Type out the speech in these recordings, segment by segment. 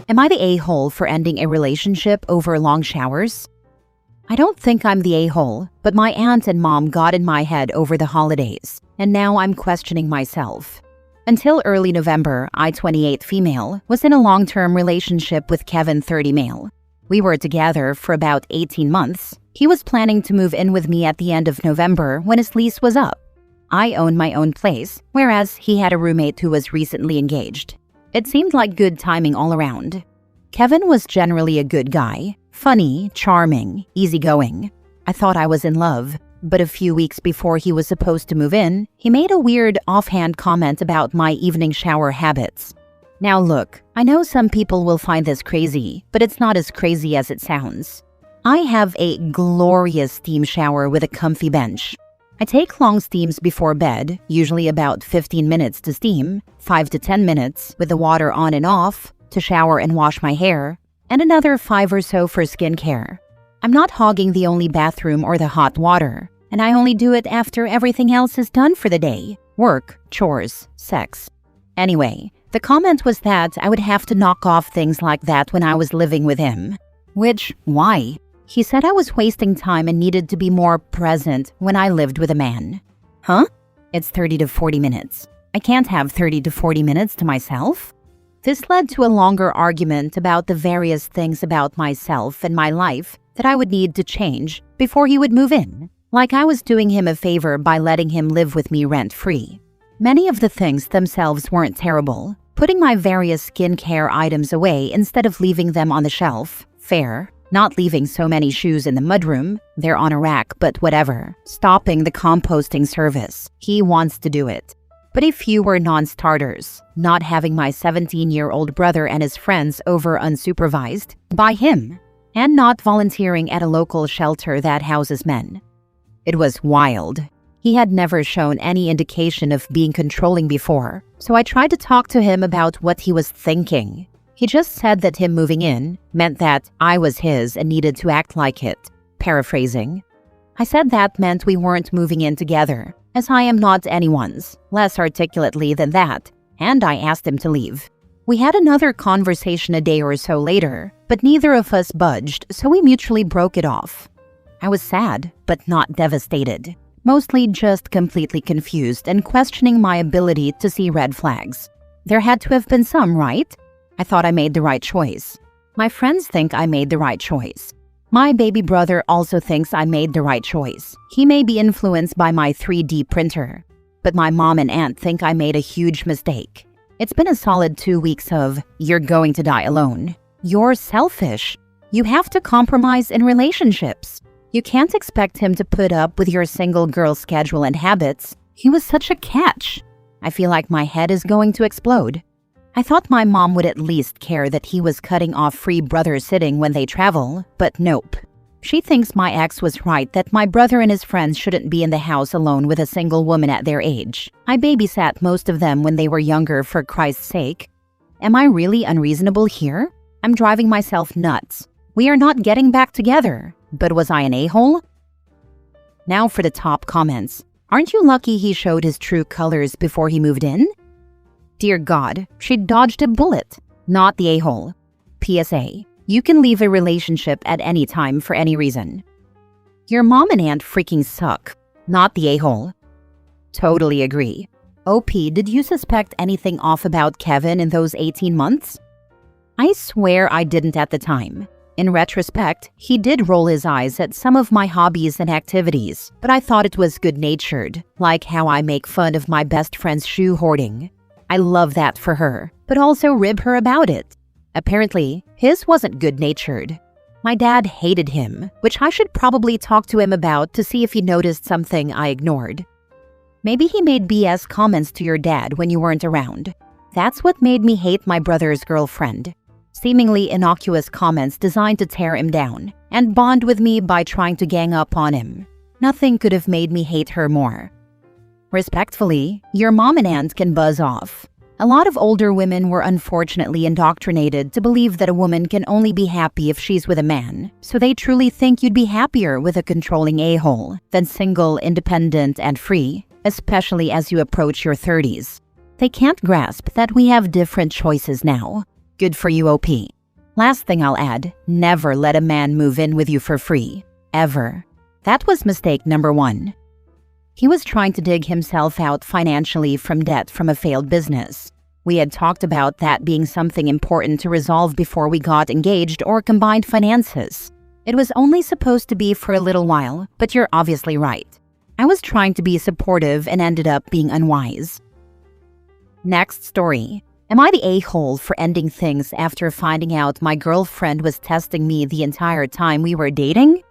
Am I the a-hole for ending a relationship over long showers? I don't think I'm the a-hole, but my aunt and mom got in my head over the holidays, and now I'm questioning myself. Until early November, I, 28 female, was in a long-term relationship with Kevin, 30 male. We were together for about 18 months. He was planning to move in with me at the end of November when his lease was up. I owned my own place, whereas he had a roommate who was recently engaged. It seemed like good timing all around. Kevin was generally a good guy, funny, charming, easygoing. I thought I was in love, but a few weeks before he was supposed to move in, he made a weird offhand comment about my evening shower habits. Now look, I know some people will find this crazy, but it's not as crazy as it sounds. I have a glorious steam shower with a comfy bench. I take long steams before bed, usually about 15 minutes to steam, 5 to 10 minutes with the water on and off to shower and wash my hair, and another 5 or so for skincare. I'm not hogging the only bathroom or the hot water, and I only do it after everything else is done for the day: work, chores, sex. Anyway, the comment was that I would have to knock off things like that when I was living with him. Which, why? He said I was wasting time and needed to be more present when I lived with a man. Huh? It's 30 to 40 minutes. I can't have 30 to 40 minutes to myself? This led to a longer argument about the various things about myself and my life that I would need to change before he would move in, like I was doing him a favor by letting him live with me rent-free. Many of the things themselves weren't terrible. Putting my various skincare items away instead of leaving them on the shelf, fair. Not leaving so many shoes in the mudroom, they're on a rack, but whatever. Stopping the composting service, he wants to do it. But a few were non-starters. Not having my 17-year-old brother and his friends over unsupervised by him, and not volunteering at a local shelter that houses men. It was wild. He had never shown any indication of being controlling before, so I tried to talk to him about what he was thinking. He just said that him moving in meant that I was his and needed to act like it, paraphrasing. I said that meant we weren't moving in together, as I am not anyone's, less articulately than that, and I asked him to leave. We had another conversation a day or so later, but neither of us budged, so we mutually broke it off. I was sad, but not devastated, mostly just completely confused and questioning my ability to see red flags. There had to have been some, right? I thought I made the right choice. My friends think I made the right choice. My baby brother also thinks I made the right choice. He may be influenced by my 3D printer, but my mom and aunt think I made a huge mistake. It's been a solid 2 weeks of, "You're going to die alone. You're selfish. You have to compromise in relationships. You can't expect him to put up with your single girl schedule and habits. He was such a catch." I feel like my head is going to explode. I thought my mom would at least care that he was cutting off free brother sitting when they travel, but nope. She thinks my ex was right that my brother and his friends shouldn't be in the house alone with a single woman at their age. I babysat most of them when they were younger, for Christ's sake. Am I really unreasonable here? I'm driving myself nuts. We are not getting back together. But was I an a-hole? Now for the top comments. Aren't you lucky he showed his true colors before he moved in? Dear God, she dodged a bullet. Not the a-hole. PSA. You can leave a relationship at any time for any reason. Your mom and aunt freaking suck. Not the a-hole. Totally agree. OP, did you suspect anything off about Kevin in those 18 months? I swear I didn't at the time. In retrospect, he did roll his eyes at some of my hobbies and activities, but I thought it was good-natured, like how I make fun of my best friend's shoe hoarding. I love that for her, but also rib her about it. Apparently, his wasn't good-natured. My dad hated him, which I should probably talk to him about to see if he noticed something I ignored. Maybe he made BS comments to your dad when you weren't around. That's what made me hate my brother's girlfriend. Seemingly innocuous comments designed to tear him down and bond with me by trying to gang up on him. Nothing could have made me hate her more. Respectfully, your mom and aunt can buzz off. A lot of older women were unfortunately indoctrinated to believe that a woman can only be happy if she's with a man, so they truly think you'd be happier with a controlling a-hole than single, independent, and free, especially as you approach your 30s. They can't grasp that we have different choices now. Good for you, OP. Last thing I'll add, never let a man move in with you for free. Ever. That was mistake number 1. He was trying to dig himself out financially from debt from a failed business. We had talked about that being something important to resolve before we got engaged or combined finances. It was only supposed to be for a little while, but you're obviously right. I was trying to be supportive and ended up being unwise. Next story. Am I the a-hole for ending things after finding out my girlfriend was testing me the entire time we were dating?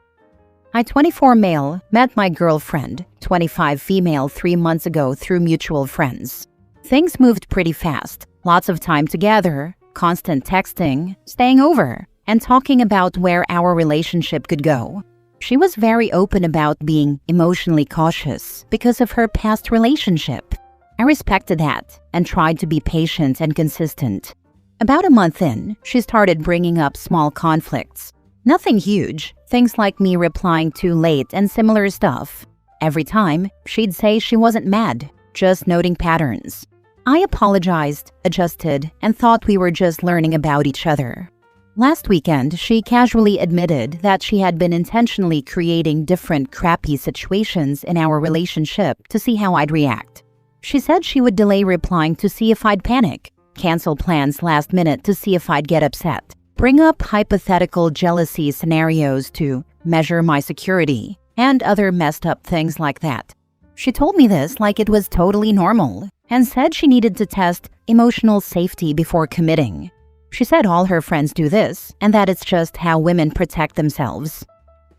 I, 24 male, met my girlfriend, 25 female, 3 months ago through mutual friends. Things moved pretty fast. Lots of time together, constant texting, staying over, and talking about where our relationship could go. She was very open about being emotionally cautious because of her past relationship. I respected that and tried to be patient and consistent. About a month in, she started bringing up small conflicts. Nothing huge, things like me replying too late and similar stuff. Every time, she'd say she wasn't mad, just noting patterns. I apologized, adjusted, and thought we were just learning about each other. Last weekend, she casually admitted that she had been intentionally creating different crappy situations in our relationship to see how I'd react. She said she would delay replying to see if I'd panic, cancel plans last minute to see if I'd get upset, bring up hypothetical jealousy scenarios to measure my security, and other messed up things like that. She told me this like it was totally normal, and said she needed to test emotional safety before committing. She said all her friends do this, and that it's just how women protect themselves.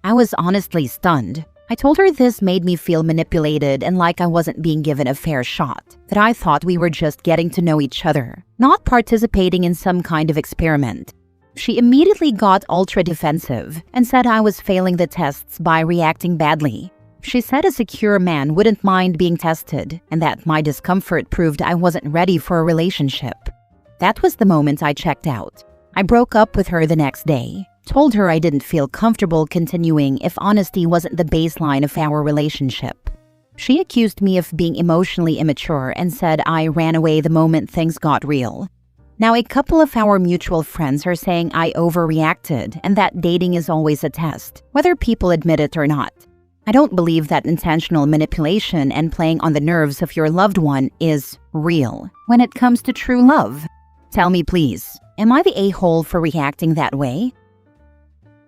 I was honestly stunned. I told her this made me feel manipulated and like I wasn't being given a fair shot, that I thought we were just getting to know each other, not participating in some kind of experiment. She immediately got ultra defensive and said I was failing the tests by reacting badly. She said a secure man wouldn't mind being tested and that my discomfort proved I wasn't ready for a relationship. That was the moment I checked out. I broke up with her the next day. Told her I didn't feel comfortable continuing if honesty wasn't the baseline of our relationship. She accused me of being emotionally immature and said I ran away the moment things got real. Now, a couple of our mutual friends are saying I overreacted and that dating is always a test, whether people admit it or not. I don't believe that intentional manipulation and playing on the nerves of your loved one is real when it comes to true love. Tell me please, am I the a-hole for reacting that way?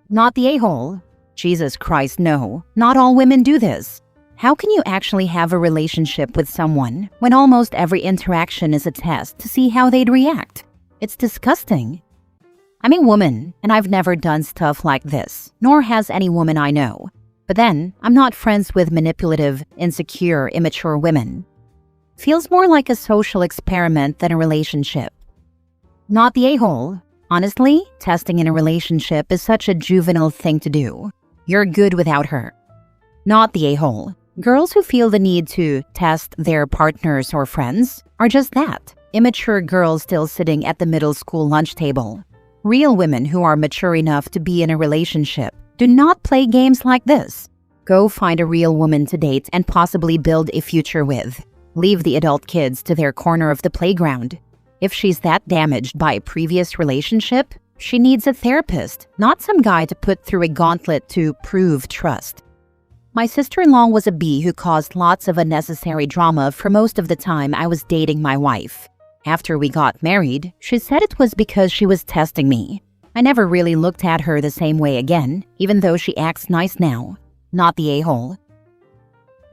Not the a-hole. Jesus Christ, no. Not all women do this. How can you actually have a relationship with someone when almost every interaction is a test to see how they'd react? It's disgusting. I'm a woman, and I've never done stuff like this, nor has any woman I know. But then, I'm not friends with manipulative, insecure, immature women. Feels more like a social experiment than a relationship. Not the a-hole. Honestly, testing in a relationship is such a juvenile thing to do. You're good without her. Not the a-hole. Girls who feel the need to test their partners or friends are just that. Immature girls still sitting at the middle school lunch table. Real women who are mature enough to be in a relationship do not play games like this. Go find a real woman to date and possibly build a future with. Leave the adult kids to their corner of the playground. If she's that damaged by a previous relationship, she needs a therapist, not some guy to put through a gauntlet to prove trust. My sister-in-law was a bee who caused lots of unnecessary drama for most of the time I was dating my wife. After we got married, she said it was because she was testing me. I never really looked at her the same way again, even though she acts nice now. Not the a-hole.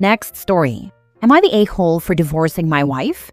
Next story. Am I the a-hole for divorcing my wife?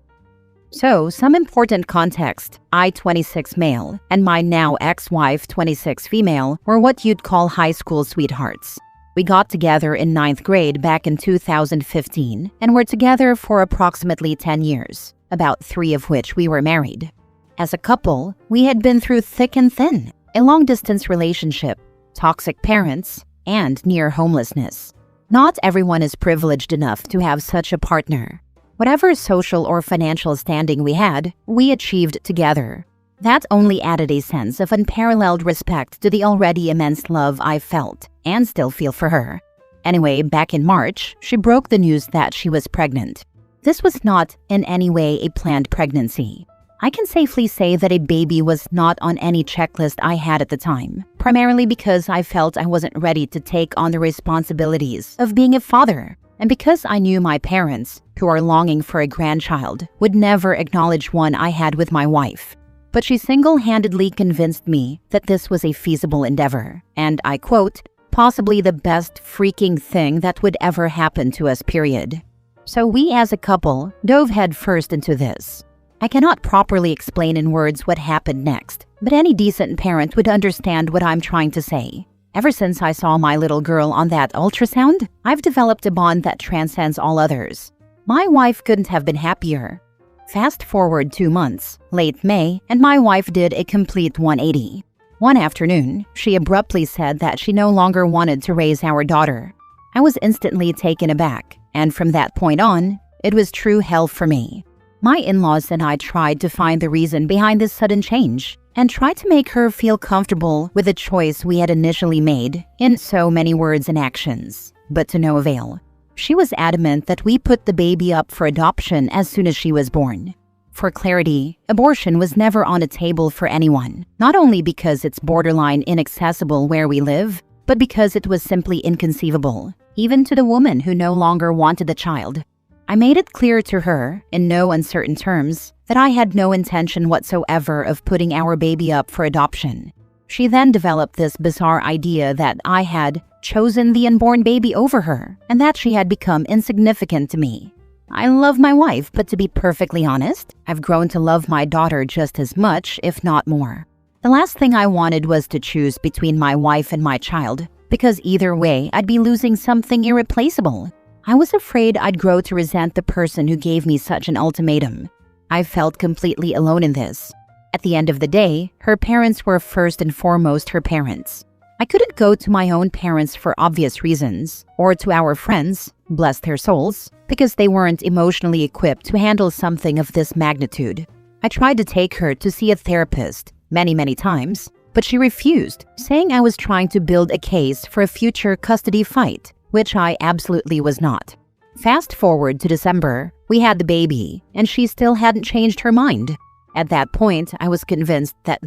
So, some important context. I, 26 male, and my now ex-wife, 26 female, were what you'd call high school sweethearts. We got together in 9th grade back in 2015 and were together for approximately 10 years, about 3 of which we were married. As a couple, we had been through thick and thin, a long-distance relationship, toxic parents, and near homelessness. Not everyone is privileged enough to have such a partner. Whatever social or financial standing we had, we achieved together. That only added a sense of unparalleled respect to the already immense love I felt and still feel for her. Anyway, back in March, she broke the news that she was pregnant. This was not in any way a planned pregnancy. I can safely say that a baby was not on any checklist I had at the time, primarily because I felt I wasn't ready to take on the responsibilities of being a father, and because I knew my parents, who are longing for a grandchild, would never acknowledge one I had with my wife. But she single-handedly convinced me that this was a feasible endeavor, and I quote, possibly the best freaking thing that would ever happen to us, period. So we as a couple dove headfirst into this. I cannot properly explain in words what happened next, but any decent parent would understand what I'm trying to say. Ever since I saw my little girl on that ultrasound, I've developed a bond that transcends all others. My wife couldn't have been happier. Fast forward 2 months, late May, and my wife did a complete 180. One afternoon, she abruptly said that she no longer wanted to raise our daughter. I was instantly taken aback, and from that point on, it was true hell for me. My in-laws and I tried to find the reason behind this sudden change and tried to make her feel comfortable with the choice we had initially made in so many words and actions, but to no avail. She was adamant that we put the baby up for adoption as soon as she was born. For clarity, abortion was never on the table for anyone, not only because it's borderline inaccessible where we live, but because it was simply inconceivable, even to the woman who no longer wanted the child. I made it clear to her, in no uncertain terms, that I had no intention whatsoever of putting our baby up for adoption. She then developed this bizarre idea that I had chosen the unborn baby over her, and that she had become insignificant to me. I love my wife, but to be perfectly honest, I've grown to love my daughter just as much, if not more. The last thing I wanted was to choose between my wife and my child, because either way, I'd be losing something irreplaceable. I was afraid I'd grow to resent the person who gave me such an ultimatum. I felt completely alone in this. At the end of the day, her parents were first and foremost her parents. I couldn't go to my own parents for obvious reasons, or to our friends, bless their souls, because they weren't emotionally equipped to handle something of this magnitude. I tried to take her to see a therapist many times, but she refused, saying I was trying to build a case for a future custody fight, which I absolutely was not. Fast forward to December, we had the baby, and she still hadn't changed her mind. At that point, I was convinced that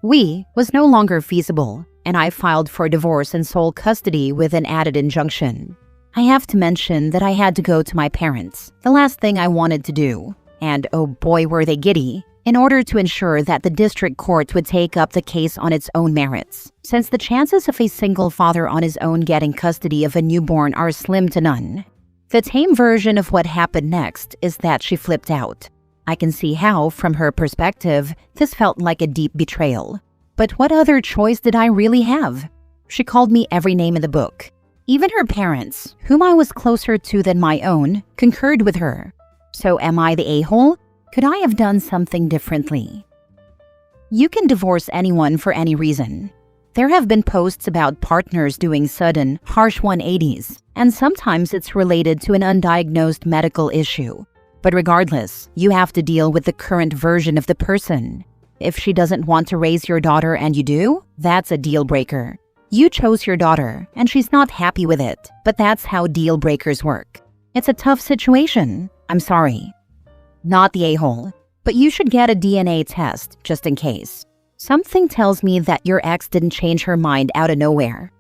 we was no longer feasible, and I filed for divorce and sole custody with an added injunction. I have to mention that I had to go to my parents, the last thing I wanted to do, and oh boy were they giddy, in order to ensure that the district court would take up the case on its own merits, since the chances of a single father on his own getting custody of a newborn are slim to none. The tame version of what happened next is that she flipped out. I can see how, from her perspective, this felt like a deep betrayal. But what other choice did I really have? She called me every name in the book. Even her parents, whom I was closer to than my own, concurred with her. So am I the a-hole? Could I have done something differently? You can divorce anyone for any reason. There have been posts about partners doing sudden, harsh 180s, and sometimes it's related to an undiagnosed medical issue. But regardless, you have to deal with the current version of the person. If she doesn't want to raise your daughter and you do, that's a deal breaker. You chose your daughter, and she's not happy with it, but that's how deal breakers work. It's a tough situation. I'm sorry. Not the a-hole, but you should get a DNA test just in case. Something tells me that your ex didn't change her mind out of nowhere.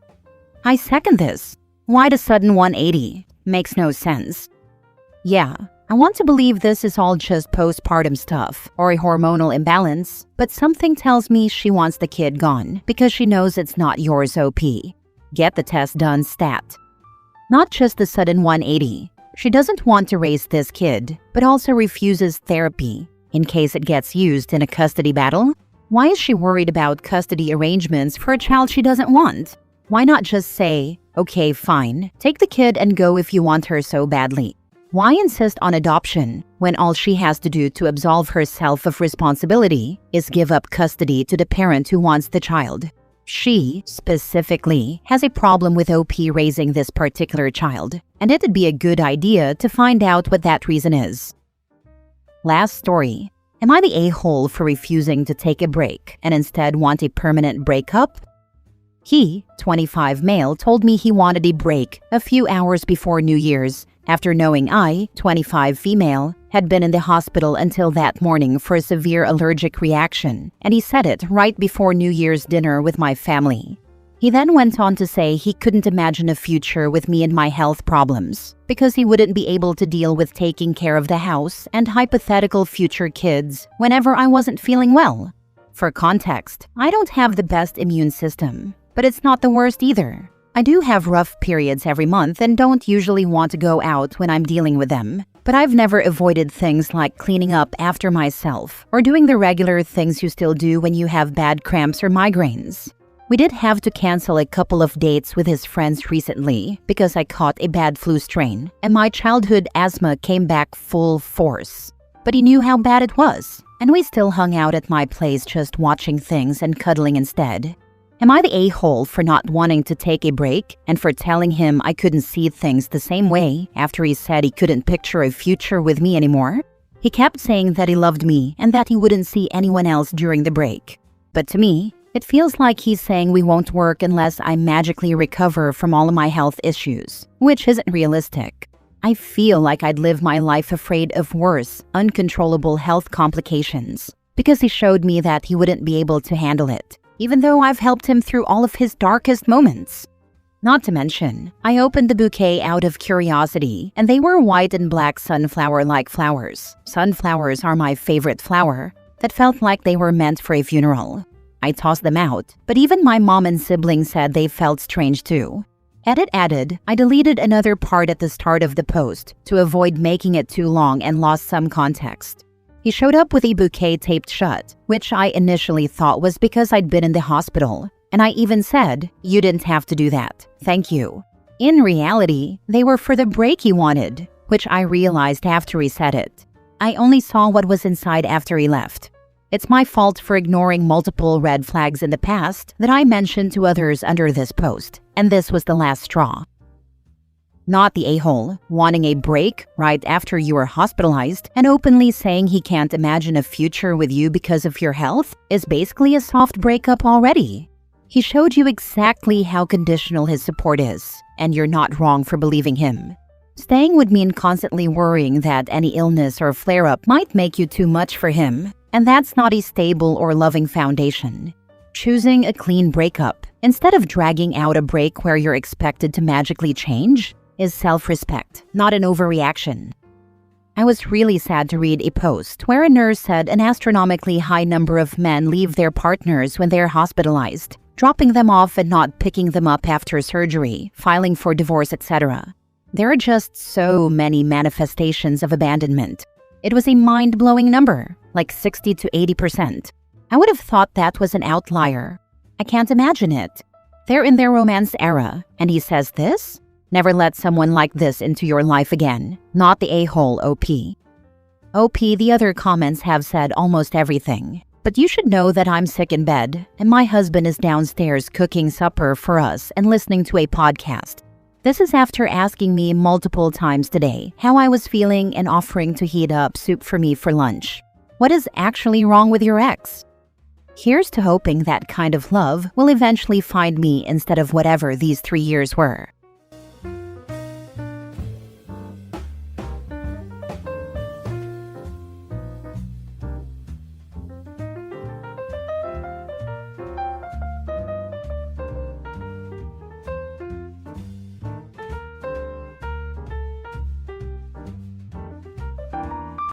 I second this. Why the sudden 180? Makes no sense. Yeah, I want to believe this is all just postpartum stuff or a hormonal imbalance, but something tells me she wants the kid gone because she knows it's not yours, OP. Get the test done stat. Not just the sudden 180. She doesn't want to raise this kid, but also refuses therapy in case it gets used in a custody battle. Why is she worried about custody arrangements for a child she doesn't want? Why not just say, okay, fine, take the kid and go if you want her so badly? Why insist on adoption when all she has to do to absolve herself of responsibility is give up custody to the parent who wants the child? She, specifically, has a problem with OP raising this particular child, and it'd be a good idea to find out what that reason is. Last story. Am I the a-hole for refusing to take a break and instead want a permanent breakup? He, 25 male, told me he wanted a break a few hours before New Year's after knowing I, 25 female, had been in the hospital until that morning for a severe allergic reaction, and he said it right before New Year's dinner with my family. He then went on to say he couldn't imagine a future with me and my health problems because he wouldn't be able to deal with taking care of the house and hypothetical future kids whenever I wasn't feeling well. For context, I don't have the best immune system, but it's not the worst either. I do have rough periods every month and don't usually want to go out when I'm dealing with them, but I've never avoided things like cleaning up after myself or doing the regular things you still do when you have bad cramps or migraines. We did have to cancel a couple of dates with his friends recently because I caught a bad flu strain and my childhood asthma came back full force. But he knew how bad it was, and we still hung out at my place just watching things and cuddling instead. Am I the a-hole for not wanting to take a break and for telling him I couldn't see things the same way after he said he couldn't picture a future with me anymore? He kept saying that he loved me and that he wouldn't see anyone else during the break. But to me, it feels like he's saying we won't work unless I magically recover from all of my health issues, which isn't realistic. I feel like I'd live my life afraid of worse, uncontrollable health complications because he showed me that he wouldn't be able to handle it, even though I've helped him through all of his darkest moments. Not to mention, I opened the bouquet out of curiosity, and they were white and black sunflower-like flowers. Sunflowers are my favorite flower that felt like they were meant for a funeral. I tossed them out, but even my mom and siblings said they felt strange too. Edit added, I deleted another part at the start of the post to avoid making it too long and lost some context. He showed up with a bouquet taped shut, which I initially thought was because I'd been in the hospital, and I even said, you didn't have to do that, thank you. In reality, they were for the break he wanted, which I realized after he said it. I only saw what was inside after he left. It's my fault for ignoring multiple red flags in the past that I mentioned to others under this post, and this was the last straw. Not the a-hole, wanting a break right after you were hospitalized and openly saying he can't imagine a future with you because of your health is basically a soft breakup already. He showed you exactly how conditional his support is, and you're not wrong for believing him. Staying would mean constantly worrying that any illness or flare-up might make you too much for him, and that's not a stable or loving foundation. Choosing a clean breakup instead of dragging out a break where you're expected to magically change is self-respect, not an overreaction. I was really sad to read a post where a nurse said an astronomically high number of men leave their partners when they're hospitalized, dropping them off and not picking them up after surgery, filing for divorce, etc. There are just so many manifestations of abandonment. It was a mind-blowing number, like 60 to 80%. I would have thought that was an outlier. I can't imagine it. They're in their romance era, and he says this? Never let someone like this into your life again. Not the a-hole, OP. OP, the other comments have said almost everything. But you should know that I'm sick in bed, and my husband is downstairs cooking supper for us and listening to a podcast. This is after asking me multiple times today how I was feeling and offering to heat up soup for me for lunch. What is actually wrong with your ex? Here's to hoping that kind of love will eventually find me instead of whatever these 3 years were.